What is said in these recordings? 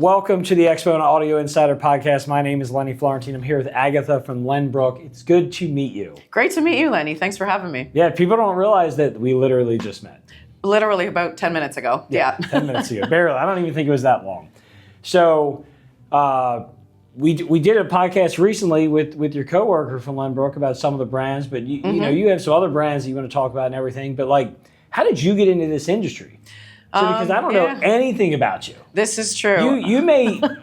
Welcome to the AXPONA Audio Insider Podcast. My name is Lenny Florentine. I'm here with Agatha from Lenbrook. It's good to meet you. Great to meet you, Lenny. Thanks for having me. Yeah, people don't realize that we literally just met. Literally about 10 minutes ago. Yeah. 10 minutes ago. Barely. I don't even think it was that long. So we did a podcast recently with your coworker from Lenbrook about some of the brands, but you know, you have some other brands that you want to talk about and everything. But like, how did you get into this industry? So because I don't know anything about you. This is true.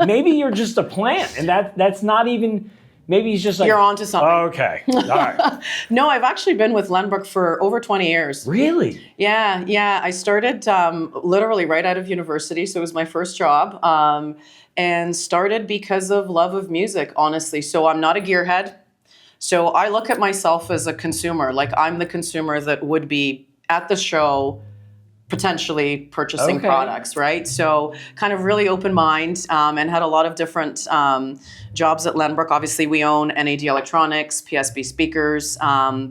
Maybe you're just a plant, and that's not even. Maybe he's just like, you're onto something. Okay, all right. No, I've actually been with Lenbrook for over 20 years. Really? Yeah. I started literally right out of university, so it was my first job, and started because of love of music, honestly. So I'm not a gearhead. So I look at myself as a consumer. Like, I'm the consumer that would be at the show potentially purchasing products, right? So kind of really open mind, and had a lot of different jobs at Lenbrook. Obviously, we own NAD Electronics, PSB speakers.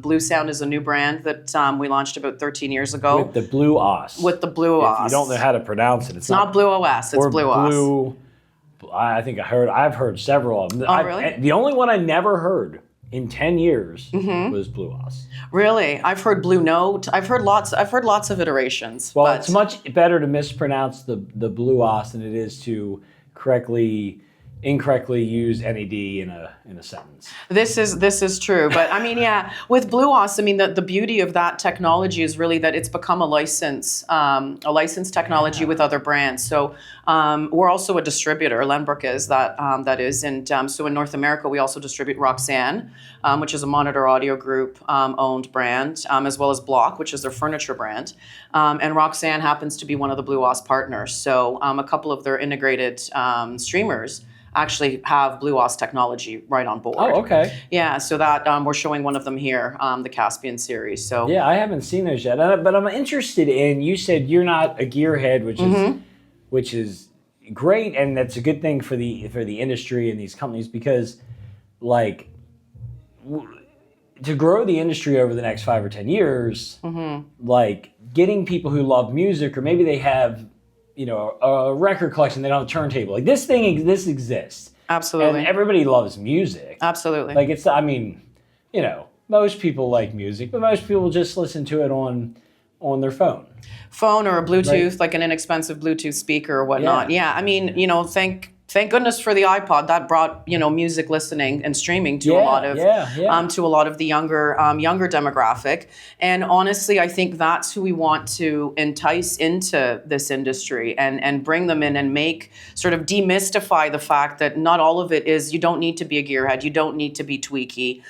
Blue Sound is a new brand that we launched about 13 years ago. With the BluOS. With the BluOS. If you don't know how to pronounce it, it's not BluOS, it's BluOS. I've heard several of them. Oh, really? The only one I never heard in 10 years was BluOS. Really? I've heard Blue Note. I've heard lots of iterations. Well, it's much better to mispronounce the BluOS than it is to incorrectly use NAD in a sentence. This is true, but I mean, yeah, with BluOS, I mean, the beauty of that technology is really that it's become a licensed technology with other brands. So we're also a distributor. Lenbrook is that is, and so in North America we also distribute Roksan, which is a Monitor Audio Group owned brand, as well as Block, which is their furniture brand, and Roksan happens to be one of the BluOS partners. So a couple of their integrated streamers actually have BluOS technology right on board. Oh, okay. Yeah, so that we're showing one of them here, the Caspian series. So yeah, I haven't seen those yet, but I'm interested in. You said you're not a gearhead, which is great, and that's a good thing for the industry and these companies because, like, to grow the industry over the next 5 or 10 years, like getting people who love music, or maybe they have, you know, a record collection, they don't have a turntable. Like this exists. Absolutely. And everybody loves music. Absolutely. Like I mean, you know, most people like music, but most people just listen to it on their phone. Phone or a Bluetooth, like an inexpensive Bluetooth speaker or whatnot. Yeah, I mean, you know, thank goodness for the iPod that brought, you know, music listening and streaming to a lot of the younger demographic. And honestly, I think that's who we want to entice into this industry and bring them in and make sort of demystify the fact that not all of it is, you don't need to be a gearhead, you don't need to be tweaky.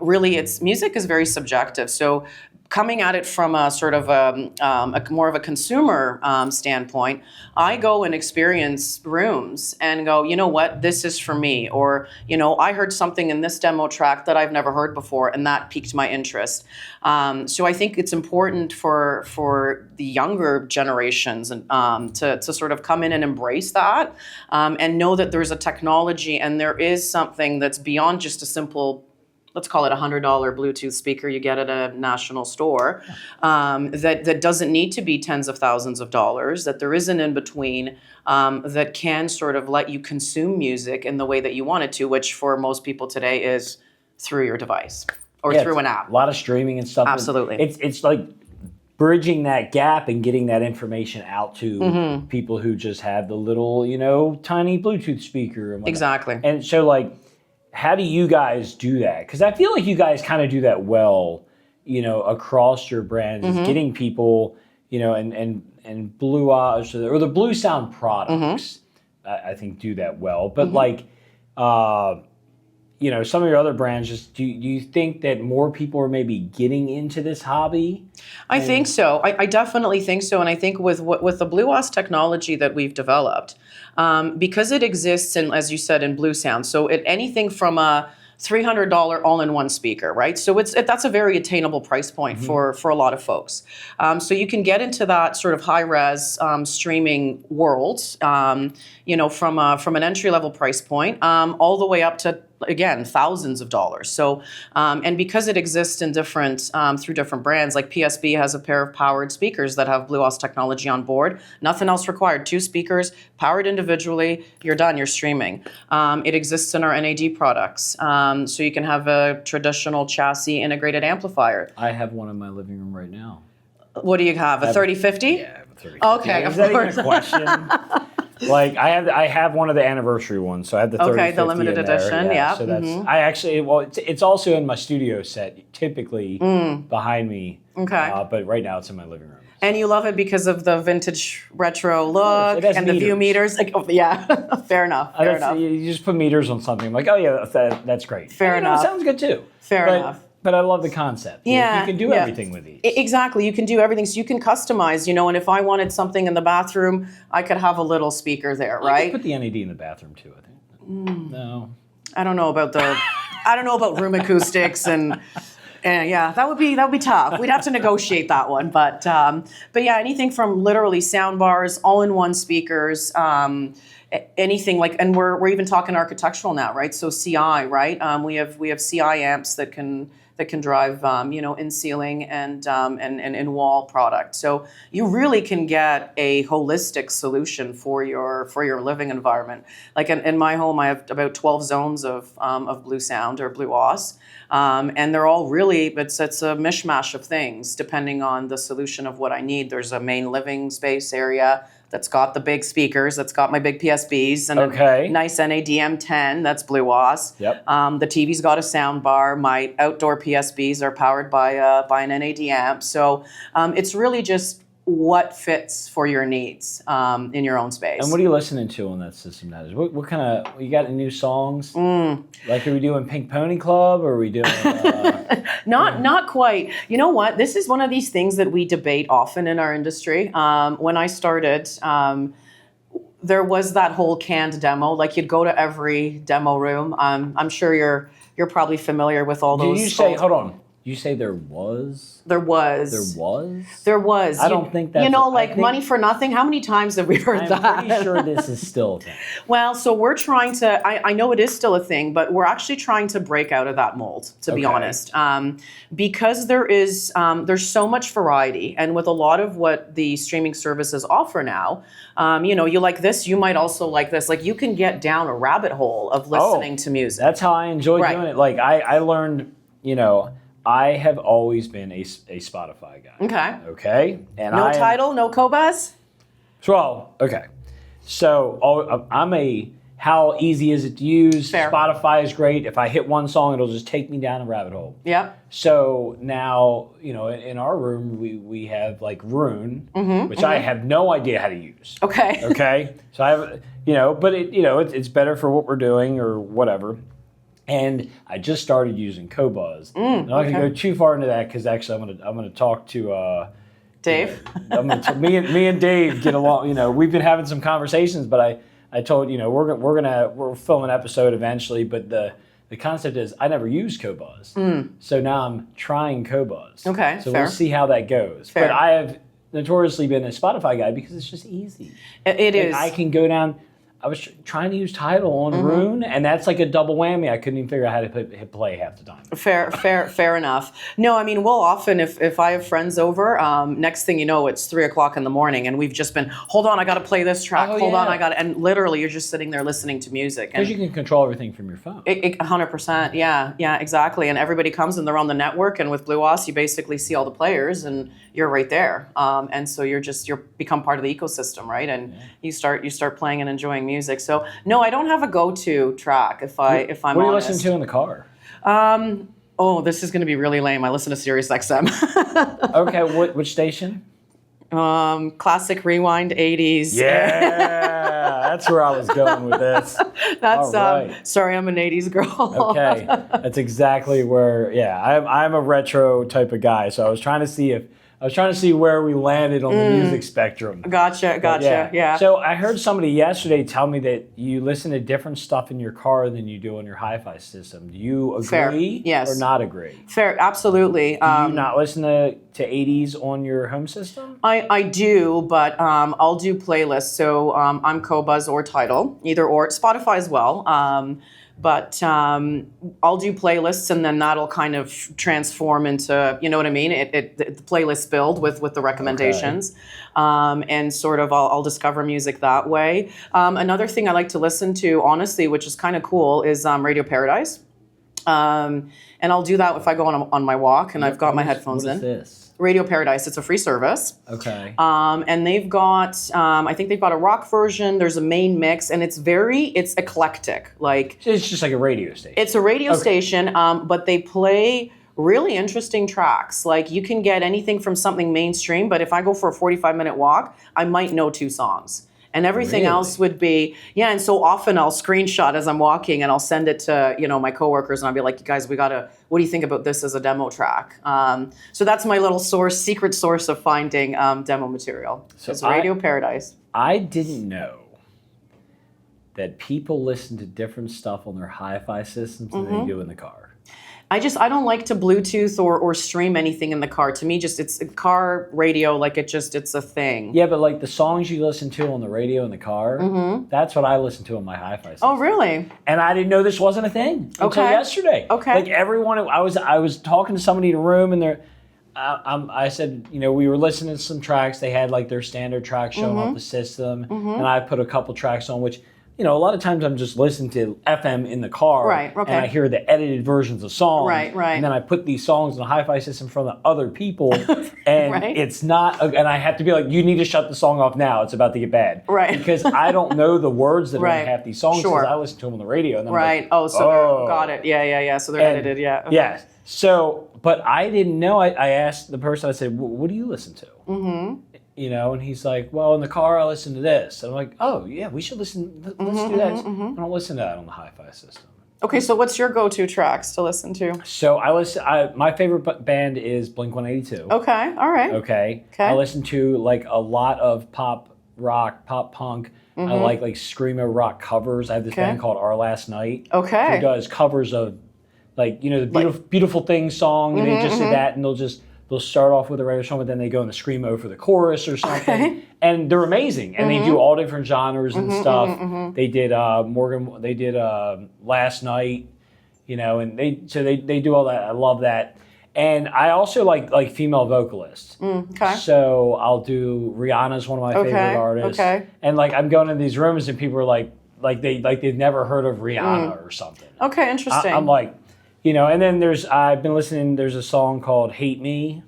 Really, music is very subjective. So coming at it from a sort of a more of a consumer standpoint, I go and experience rooms and go, you know what, this is for me. Or, you know, I heard something in this demo track that I've never heard before, and that piqued my interest. So I think it's important for the younger generations to sort of come in and embrace that, and know that there's a technology and there is something that's beyond just a simple, let's call it $100 Bluetooth speaker you get at a national store, that doesn't need to be tens of thousands of dollars, that there is an in-between that can sort of let you consume music in the way that you want it to, which for most people today is through your device or through an app. A lot of streaming and stuff. Absolutely. It's like bridging that gap and getting that information out to people who just have the little, you know, tiny Bluetooth speaker. And whatnot. Exactly. And so, like, how do you guys do that? Because I feel like you guys kind of do that well, you know, across your brands, getting people, you know, and BluOS or the Blue Sound products, I think do that well. But like, you know, some of your other brands, just do you think that more people are maybe getting into this hobby? I think so. I definitely think so. And I think with the BluOS technology that we've developed, because it exists in, as you said, in Blue Sound, so anything from a $300 all-in-one speaker, right? So that's a very attainable price point for a lot of folks. So you can get into that sort of high-res streaming world, you know, from an entry-level price point, all the way up to again, thousands of dollars. So, and because it exists in different, through different brands, like PSB has a pair of powered speakers that have BluOS technology on board. Nothing else required. 2 speakers, powered individually, you're done, you're streaming. It exists in our NAD products. So you can have a traditional chassis integrated amplifier. I have one in my living room right now. What do you have, a 3050? Yeah, I have a 3050. Okay, Is that even a question? Like I have one of the anniversary ones, so I have the 3050 the limited in there, edition, yeah. So that's I actually it's also in my studio set, typically behind me. Okay. But right now it's in my living room. And you love it because of the vintage retro look and the view meters. Like, yeah, fair enough. Fair enough. You just put meters on something. I'm like, oh yeah, that's great. Fair enough. It sounds good too. Fair enough. But I love the concept. Yeah, you can do everything with these. Exactly, you can do everything. So you can customize, and if I wanted something in the bathroom, I could have a little speaker there, right? I could put the NAD in the bathroom too, I think. No. I don't know about room acoustics and yeah, that would be tough. We'd have to negotiate that one, but yeah, anything from literally sound bars, all-in-one speakers, anything like, and we're even talking architectural now, right? So CI, right? We have CI amps that can drive, in ceiling and in wall product. So you really can get a holistic solution for your living environment. Like in my home, I have about 12 zones of Blue Sound or BluOS. And they're all really, it's a mishmash of things depending on the solution of what I need. There's a main living space area that's got the big speakers, that's got my big PSBs and a nice NADM10, that's BluOS. Yep. The TV's got a sound bar. My outdoor PSBs are powered by an NAD amp. So it's really just what fits for your needs in your own space. And what are you listening to on that system now? What kind of, you got any new songs? Like, are we doing Pink Pony Club, or are we doing... Not quite. You know what? This is one of these things that we debate often in our industry. When I started, there was that whole canned demo. Like, you'd go to every demo room. I'm sure you're probably familiar with all those. Did you say, hold on, you say there was? There was. There was? I don't think that's... money for nothing. How many times have we heard that? I'm pretty sure this is still a thing. Well, so we're trying to... I know it is still a thing, but we're actually trying to break out of that mold, to be honest. Because there's so much variety, and with a lot of what the streaming services offer now, you like this, you might also like this. Like, you can get down a rabbit hole of listening to music. That's how I enjoy doing it. Like, I learned, I have always been a Spotify guy. Okay? And no Tidal, no Qobuz? Well, okay. So I'm how easy is it to use? Fair. Spotify is great. If I hit one song, it'll just take me down a rabbit hole. Yep. So now, in our room, we have like Rune, which I have no idea how to use. Okay. Okay? So I have, but it's better for what we're doing or whatever. And I just started using Qobuz. I'm not going to go too far into that, because actually I'm gonna talk to Dave. Me and Dave get along. We've been having some conversations, but I told we're filming an episode eventually. But the concept is I never used Qobuz, so now I'm trying Qobuz. Okay, so fair. We'll see how that goes. Fair. But I have notoriously been a Spotify guy because it's just easy. It is. I can go down. I was trying to use Tidal on Rune, and that's like a double whammy. I couldn't even figure out how to hit play half the time. Fair enough. No, I mean, we'll often, if I have friends over, next thing you know, it's 3:00 in the morning, and we've just been, hold on, I got to play this track. Hold on, and literally, you're just sitting there listening to music. Because you can control everything from your phone. 100%. Yeah, exactly. And everybody comes and they're on the network, and with BluOS, you basically see all the players, and you're right there. And so you're become part of the ecosystem, right? And you start playing and enjoying music. So no, I don't have a go-to track if I'm honest. What do you listen to in the car? This is going to be really lame. I listen to Sirius XM. Okay, which station? Classic Rewind 80s. Yeah, that's where I was going with this. That's right. Sorry, I'm an 80s girl. Okay, that's exactly where. Yeah, I'm a retro type of guy, so I was trying to see where we landed on the music spectrum. Gotcha. Yeah. So I heard somebody yesterday tell me that you listen to different stuff in your car than you do on your hi-fi system. Do you agree? Fair. Yes. Or not agree? Fair, absolutely. Do you not listen to 80s on your home system? I do, but I'll do playlists. So I'm Qobuz or Tidal, either or. Spotify as well. But I'll do playlists, and then that'll kind of transform into, you know what I mean? The playlist build with the recommendations. And sort of I'll discover music that way. Another thing I like to listen to, honestly, which is kind of cool, is Radio Paradise. And I'll do that if I go on my walk and I've got my headphones in. What is this? Radio Paradise. It's a free service. Okay. And they've got, I think they've got a rock version. There's a main mix, and it's eclectic. Like, It's just like a radio station. it's a radio station, but they play really interesting tracks. Like, you can get anything from something mainstream, but if I go for a 45-minute walk, I might know 2 songs. And everything else would be, and so often I'll screenshot as I'm walking and I'll send it to, my coworkers, and I'll be like, you guys, what do you think about this as a demo track? So that's my little secret source of finding demo material. So it's Radio Paradise. I didn't know that people listen to different stuff on their hi-fi systems than they do in the car. I don't like to Bluetooth or stream anything in the car. To me, it's a car radio, like it's a thing. Yeah, but like the songs you listen to on the radio in the car, that's what I listen to on my hi-fi system. Oh, really? And I didn't know this wasn't a thing until yesterday. Okay. Like everyone, I was talking to somebody in a room, and I said, we were listening to some tracks. They had like their standard tracks showing off the system, and I put a couple tracks on which. A lot of times I'm just listening to FM in the car, right, okay. and I hear the edited versions of songs, right. And then I put these songs in the hi-fi system from the other people, and it's not, and I have to be like, you need to shut the song off now, it's about to get bad. Right. Because I don't know the words that are in half these songs, because I listen to them on the radio. And I'm like, got it, yeah, so they're edited, yeah. Okay. Yes, so, but I didn't know, I asked the person, I said, what do you listen to? Mm-hmm. And he's like, well, in the car, I listen to this. And I'm like, oh, yeah, we should listen. Let's do that. I don't listen to that on the hi-fi system. Okay, so what's your go-to tracks to listen to? So my favorite band is Blink-182. Okay, all right. Okay. I listen to like a lot of pop rock, pop punk. I like screamo rock covers. I have this band called Our Last Night. Okay. Who does covers of the Beautiful Things song, and they just did that, and they'll start off with a regular song, but then they go in the screamo for the chorus or something. Okay. And they're amazing. And they do all different genres and stuff. They did Last Night, and they do all that. I love that. And I also like female vocalists. Okay. So I'll do Rihanna's one of my favorite artists. Okay. And I'm going in these rooms and people are like they've never heard of Rihanna or something. Okay, interesting. I'm like, and then I've been listening, there's a song called Hate Me,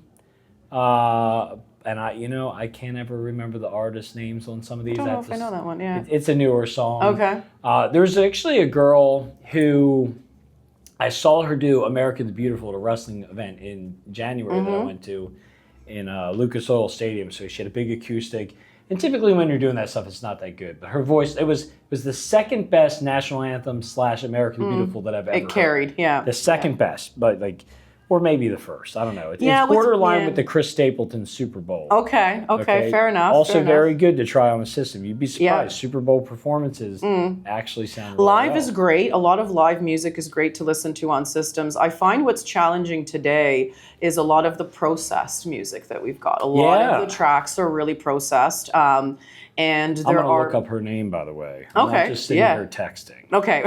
and I can't ever remember the artist names on some of these. I don't know if I know that one, yeah. It's a newer song. Okay. There's actually a girl who, I saw her do American the Beautiful at a wrestling event in January that I went to in Lucas Oil Stadium, so she had a big acoustic. And typically when you're doing that stuff, it's not that good. But her voice, it was the second best national anthem / American the Beautiful that I've ever heard. It carried, yeah. The second best, but or maybe the first. I don't know. It's borderline with the Chris Stapleton Super Bowl. Okay, fair enough. Also very good to try on the system. You'd be surprised. Yeah. Super Bowl performances actually sound really live well. Is great. A lot of live music is great to listen to on systems. I find what's challenging today is a lot of the processed music that we've got. A lot of the tracks are really processed. And there I'm going to look up her name, by the way. I'm not just sitting here texting. Okay.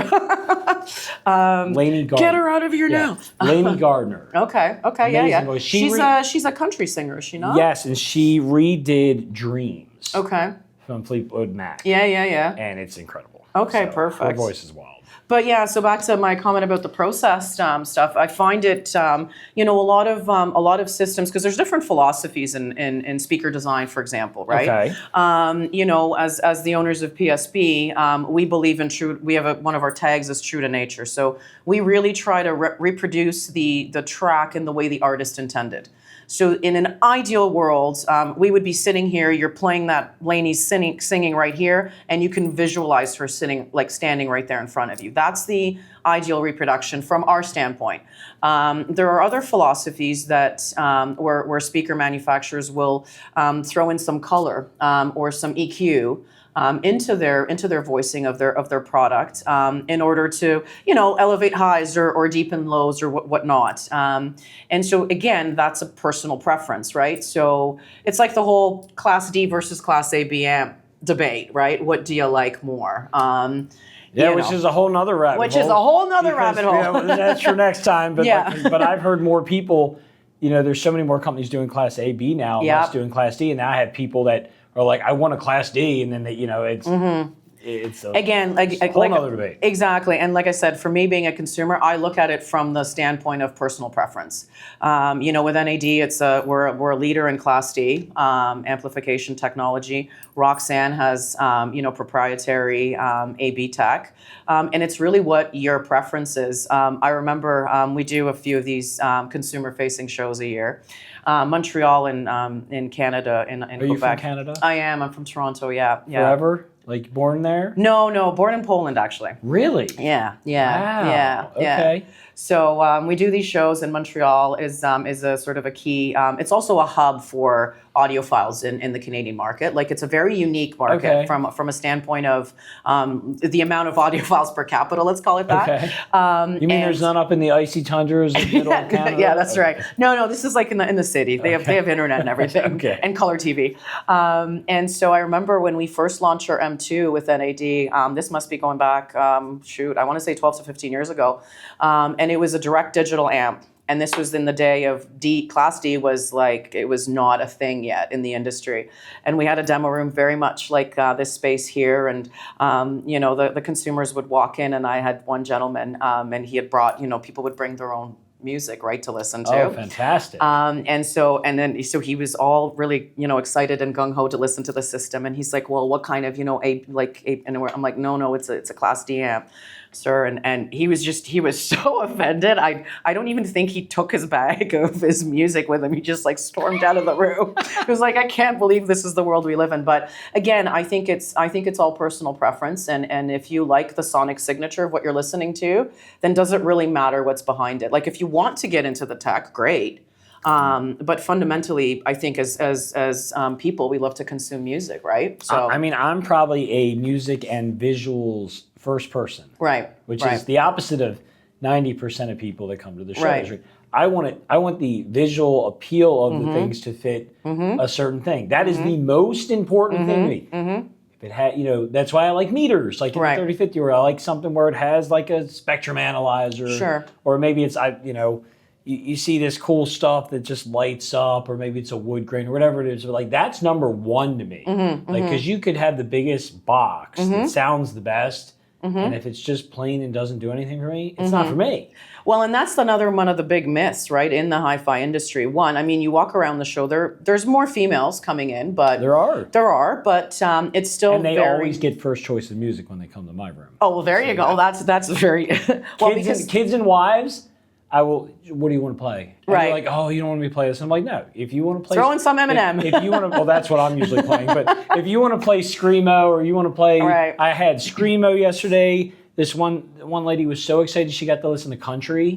Lainey Gardner. Get her out of here now. Lainey Gardner. Okay. Amazing voice. She's a country singer, is she not? Yes, and she redid Dreams. Okay. From Fleetwood Mac. Yeah. And it's incredible. Okay, so perfect. Her voice is wild. But yeah, so back to my comment about the processed stuff. I find it, a lot of systems, because there's different philosophies in speaker design, for example, right? Okay. As the owners of PSB, we believe in true. We have one of our tags is true to nature. So we really try to reproduce the track in the way the artist intended. So in an ideal world, we would be sitting here, you're playing that Lainey's singing right here, and you can visualize her standing right there in front of you. That's the ideal reproduction from our standpoint. There are other philosophies that where speaker manufacturers will throw in some color or some EQ into their voicing of their product in order to elevate highs or deepen lows or whatnot. And so again, that's a personal preference, right? So it's like the whole Class D versus Class A B amp debate, right? What do you like more? Which is a whole nother rabbit hole. Which is a whole nother rabbit hole. That's for next time. But but I've heard more people, there's so many more companies doing Class A, B now, less doing Class D. And now I have people that are like, I want a Class D. And then, it's a whole nother debate. Exactly. And like I said, for me being a consumer, I look at it from the standpoint of personal preference. With NAD, we're a leader in Class D, amplification technology. Roksan has, proprietary AB tech. And it's really what your preference is. I remember we do a few of these consumer-facing shows a year. Montreal in Canada, in Quebec. Are you from Canada? I am. I'm from Toronto, yeah. Forever? Like born there? No, born in Poland, actually. Really? Yeah. Wow. Okay. So we do these shows, and Montreal is a sort of a key. It's also a hub for audiophiles in the Canadian market. Like, it's a very unique market from a standpoint of the amount of audiophiles per capita. Let's call it that. Okay. You mean there's none up in the icy tundras in the middle of Canada? Yeah, that's right. No, this is like in the city. They have internet and everything, and color TV. And so I remember when we first launched our M2 with NAD. This must be going back. I want to say 12 to 15 years ago. And it was a direct digital amp. And this was in the day of Class D was like, it was not a thing yet in the industry. And we had a demo room very much like this space here. And, the consumers would walk in, and I had one gentleman, and he had brought, people would bring their own music, right, to listen to. Oh, fantastic. So he was all really, excited and gung-ho to listen to the system. And he's like, well, what kind of, and I'm like, no, it's a Class D amp, sir. And he was so offended. I don't even think he took his bag of his music with him. He just like stormed out of the room. He was like, I can't believe this is the world we live in. But again, I think it's all personal preference. And if you like the sonic signature of what you're listening to, then does it really matter what's behind it? Like, if you want to get into the tech, great. But fundamentally, I think as people, we love to consume music, right? So I'm probably a music and visuals first person, right? Which is the opposite of 90% of people that come to the show. Right. I want the visual appeal of the things to fit a certain thing. That is the most important thing to me. If it had, that's why I like meters, like in the 3050, where I like something where it has like a spectrum analyzer, or maybe it's you see this cool stuff that just lights up, or maybe it's a wood grain or whatever it is. But like, that's number one to me. Because you could have the biggest box that sounds the best, and if it's just plain and doesn't do anything for me, it's not for me. Well, and that's another one of the big myths, right, in the hi-fi industry. One, you walk around the show, there's more females coming in, but there are, but it's still and they always get first choice of music when they come to my room. Oh, well, there you go. That's very well, kids and wives. What do you want to play? And they're like, oh, you don't want me to play this? And I'm like, no. If you want to play... Throw in some Eminem. If you want to... Well, that's what I'm usually playing. But if you want to play Screamo, or you want to play... I had Screamo yesterday. This one lady was so excited she got to listen to country.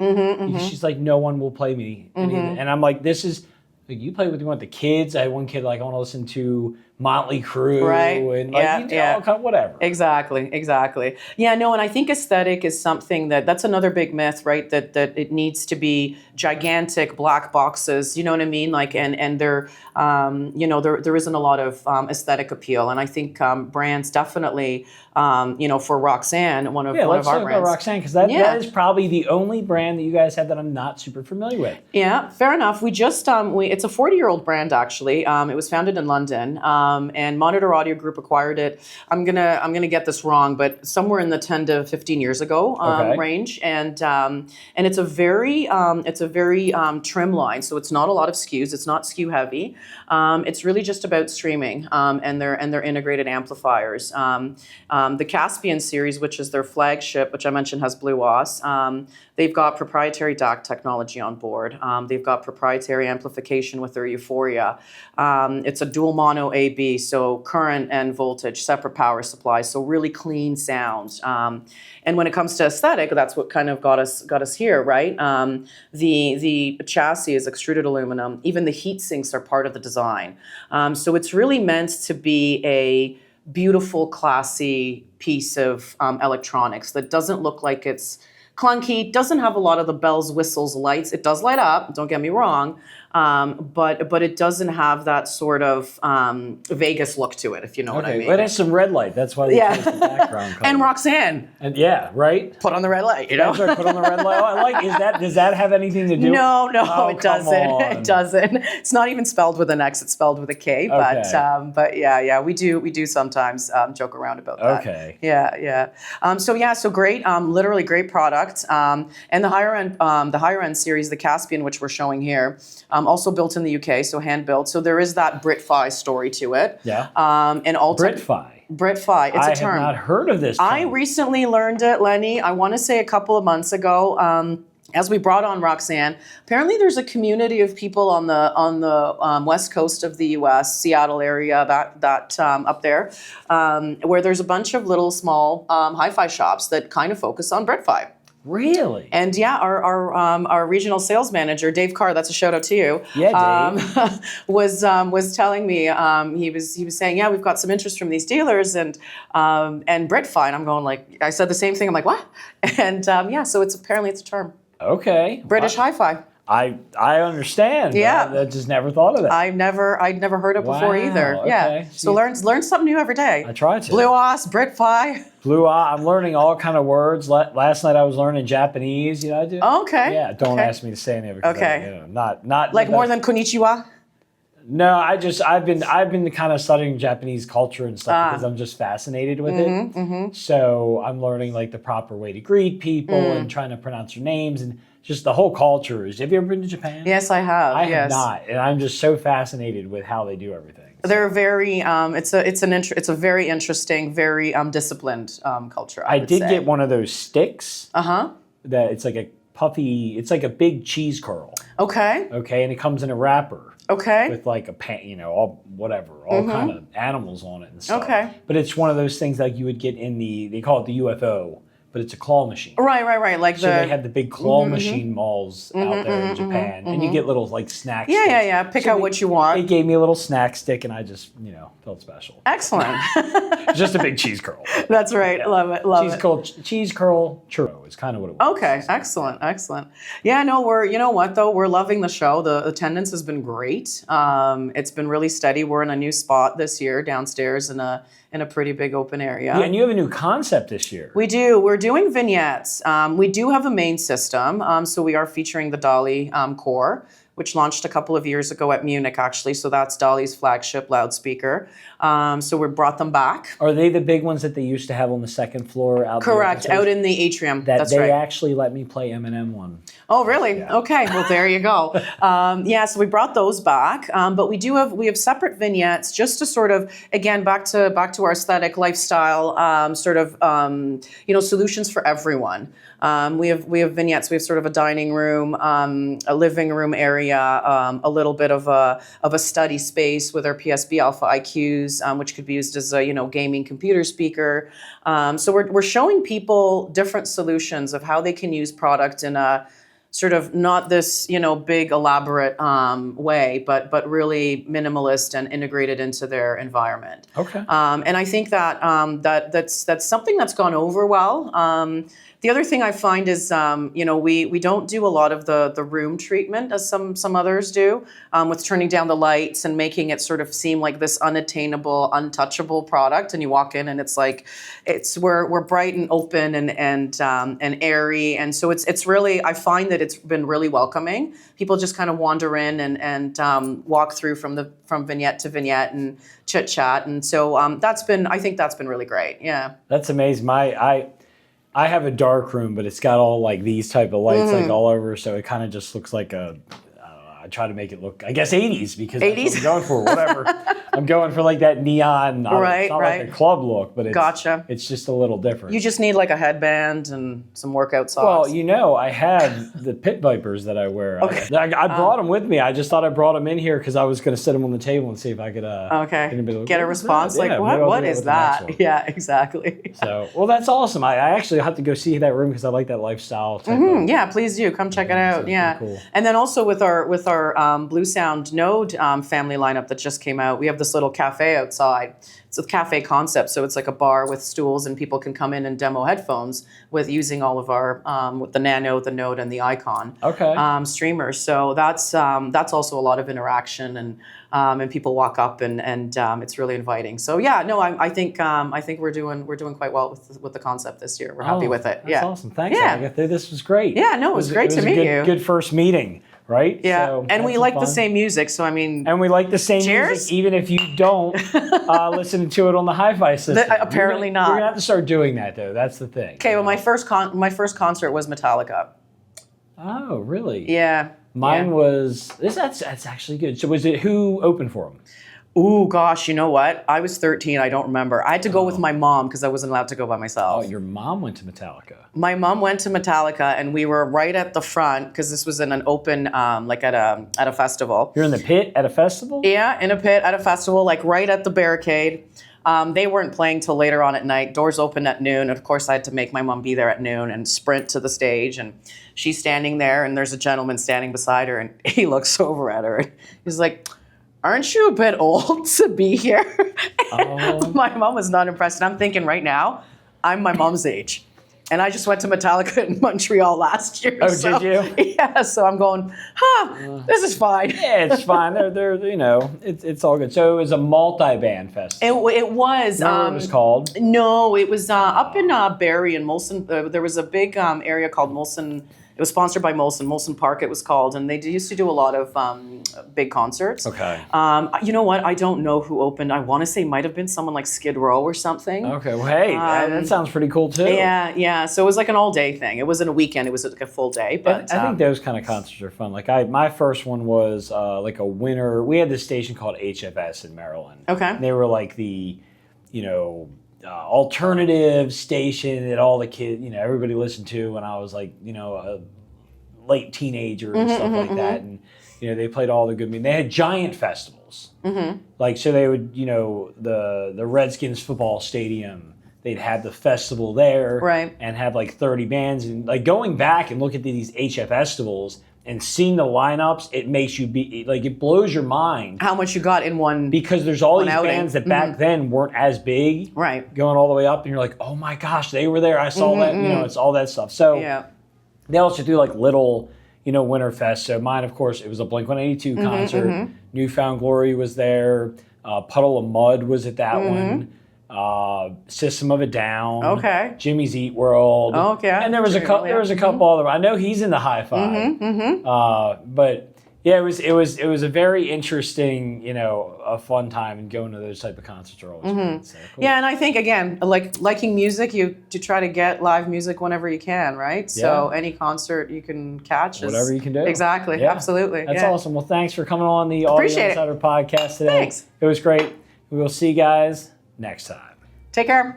She's like, no one will play me. And I'm like, this is... Like, you play with the kids. I had one kid like, I want to listen to Motley Crue and like whatever. Exactly. Yeah, no, and I think aesthetic is something that's another big myth, right? That it needs to be gigantic black boxes. You know what I mean? Like, and there isn't a lot of aesthetic appeal, and I think brands definitely, for Roksan, one of our brands. Roksan, because that is probably the only brand that you guys have that I'm not super familiar with. Yeah, fair enough. We just it's a 40-year-old brand actually. It was founded in London. And Monitor Audio Group acquired it. I'm gonna get this wrong, but somewhere in the 10 to 15 years ago range. And it's a very trim line. So it's not a lot of SKUs. It's not SKU heavy. It's really just about streaming and their integrated amplifiers. The Caspian series, which is their flagship, which I mentioned has BluOS. They've got proprietary DAC technology on board. They've got proprietary amplification with their Euphoria. It's a dual mono AB, so current and voltage, separate power supply, so really clean sound. And when it comes to aesthetic, that's what kind of got us here, right? The chassis is extruded aluminum. Even the heat sinks are part of the design. So it's really meant to be a beautiful, classy piece of electronics that doesn't look like it's clunky, doesn't have a lot of the bells, whistles, lights. It does light up, don't get me wrong, but it doesn't have that sort of Vegas look to it, if you know what I mean. But it's some red light. That's why they chose the background color. And Roksan. And yeah, right? Put on the red light, you know? That's right, put on the red light. Oh, I like, does that have anything to do? No, Oh, it doesn't. It doesn't. It's not even spelled with an X, it's spelled with a K. But yeah, we do sometimes joke around about that. Okay. Yeah. So great, literally great product. And the higher end series, the Caspian, which we're showing here, also built in the UK, so hand built. So there is that Brit-Fi story to it. Yeah. And also Brit-Fi. Brit-Fi, it's a term. I have not heard of this term. I recently learned it, Lenny, I want to say a couple of months ago. As we brought on Roksan, apparently there's a community of people on the west coast of the U.S., Seattle area, that up there, where there's a bunch of little small hi-fi shops that kind of focus on Brit-Fi. Really? And yeah, our regional sales manager, Dave Carr, that's a shout out to you. Yeah, Dave. Was telling me, he was saying, yeah, we've got some interest from these dealers and Brit-Fi. And I'm going like, I said the same thing. I'm like, what? And yeah, so it's a term. Okay. British hi-fi. I understand. Yeah. I just never thought of that. I'd never heard it before either. Okay. Yeah. So learn something new every day. I try to. BluOS, Brit-Fi. BluOS. I'm learning all kind of words. Last night I was learning Japanese. I do. Okay. Yeah. Don't ask me to say any of it. Okay. Not like more than konnichiwa. No, I've been kind of studying Japanese culture and stuff because I'm just fascinated with it. So I'm learning like the proper way to greet people and trying to pronounce their names and just the whole culture. Have you ever been to Japan? Yes, I have. I have not, and I'm just so fascinated with how they do everything. So. They're very. It's a very interesting, very disciplined culture. I did get one of those sticks. That it's like a puffy. It's like a big cheese curl. Okay. Okay, and it comes in a wrapper. Okay. With like a pan, all kind of animals on it and stuff. Okay. But it's one of those things like you would get in they call it the UFO, but it's a claw machine. Right. Like so they have the big claw machine malls out there in Japan, and you get little like snack sticks. Yeah. Pick out what you want. They gave me a little snack stick, and I just felt special. Excellent. Just a big cheese curl. That's right. Yeah. Love it. Cheese curl churro is kind of what it was. Okay. Excellent. Yeah. No, we're loving the show. The attendance has been great. It's been really steady. We're in a new spot this year downstairs in a pretty big open area. Yeah, and you have a new concept this year. We do. We're doing vignettes. We do have a main system, so we are featuring the Dolly core, which launched a couple of years ago at Munich, actually. So that's Dolly's flagship loudspeaker. So we brought them back. Are they the big ones that they used to have on the second floor out Correct, there? out in the atrium. That's they right. actually let me play Eminem one. Oh, really? Yeah. Okay. Well, there you go. So we brought those back, but we have separate vignettes just to sort of, again, back to our aesthetic lifestyle, solutions for everyone. We have vignettes. We have sort of a dining room, a living room area, a little bit of a study space with our PSB Alpha IQs, which could be used as a gaming computer speaker. So we're showing people different solutions of how they can use product in a sort of not this big elaborate way, but really minimalist and integrated into their environment. Okay. And I think that that's something that's gone over well. The other thing I find is, we don't do a lot of the room treatment as some others do, with turning down the lights and making it sort of seem like this unattainable, untouchable product. And you walk in and it's like, we're bright and open and airy. And so it's really, I find that it's been really welcoming. People just kind of wander in and walk through from vignette to vignette and chit chat. And so I think that's been really great. Yeah. That's amazing. I have a dark room, but it's got all like these type of lights like all over, so it kind of just looks like I try to make it look, I guess, 80s because that's what I'm going for. Whatever. I'm going for like that neon, it's not like a club look, but it's just a little different. You just need like a headband and some workout socks. Well, I have the pit vipers that I wear. Okay. I brought them with me. I just thought I brought them in here because I was going to set them on the table and see if I could get a response. Like, what is that? Yeah, exactly. So, well, that's awesome. I actually have to go see that room because I like that lifestyle type of, yeah, please do. Come check it out. So yeah. cool. And then also with our our Blue Sound Node family lineup that just came out. We have this little cafe outside. It's a cafe concept, so it's like a bar with stools, and people can come in and demo headphones with using all of our with the Nano, the Node, and the Icon streamers. So that's also a lot of interaction, and people walk up, and it's really inviting. So yeah, no, I think we're doing quite well with the concept this year. We're happy with it. That's awesome. Thanks, Agatha. This was great. Yeah, no, it was great to meet you. Good first meeting. Right? Yeah, so and we like the same music, so I mean... And we like the same music, even if you don't listen to it on the hi-fi system. Apparently not. You're going to have to start doing that, though. That's the thing. Okay, well, my first concert was Metallica. Oh, really? Yeah. Mine was... That's actually good. So was it who opened for them? Ooh, gosh, you know what? I was 13. I don't remember. I had to go with my mom because I wasn't allowed to go by myself. Oh, your mom went to Metallica. My mom went to Metallica, and we were right at the front because this was in an open, like at a festival. You're in the pit at a festival? Yeah, in a pit at a festival, like right at the barricade. They weren't playing till later on at night. Doors opened at noon. And of course, I had to make my mom be there at noon and sprint to the stage. And she's standing there, and there's a gentleman standing beside her, and he looks over at her, and he's like, "Aren't you a bit old to be here?" My mom was not impressed. And I'm thinking right now, I'm my mom's age. And I just went to Metallica in Montreal last year. Oh, did you? Yeah, so I'm going, this is fine. Yeah, it's fine. They're it's all good. So it was a multi-band festival. It was. Remember what it was called? No, it was up in Barrie and Molson. There was a big area called Molson. It was sponsored by Molson Park, it was called, and they used to do a lot of big concerts. Okay. You know what? I don't know who opened. I want to say might have been someone like Skid Row or something. Okay. Well, hey, that sounds pretty cool too. Yeah. So it was like an all-day thing. It wasn't a weekend. It was like a full day. But I think those kind of concerts are fun. Like my first one was like a winter. We had this station called HFS in Maryland. Okay. And they were like the, alternative station that all the kids, everybody listened to when I was like, a late teenager and stuff like that. And, they played all the good music. They had giant festivals. Like, so they would, the Redskins football stadium, they'd have the festival there. Right. And have like 30 bands. And like going back and look at these HF festivals and seeing the lineups, it makes you it blows your mind. How much you got in one Because there's all these outing. bands that back then weren't as big. Right. Going all the way up, and you're like, oh my gosh, they were there. I saw that, it's all that stuff. So they also do like little, Winterfest. So mine, of course, it was a Blink-182 concert. Newfound Glory was there. Puddle of Mud was at that one. System of a Down. Okay. Jimmy's Eat World. Okay. And there was a couple other. I know he's in the hi-fi. But yeah, it was a very interesting, a fun time, and going to those type of concerts are always fun. So, cool. Yeah, and I think again, like liking music, you try to get live music whenever you can, right? Yeah. So any concert you can catch whatever you can do. Exactly. Yeah. Absolutely. That's awesome. Well, thanks for coming on the Audio Insider Podcast today. Thanks. It was great. We will see you guys next time. Take care.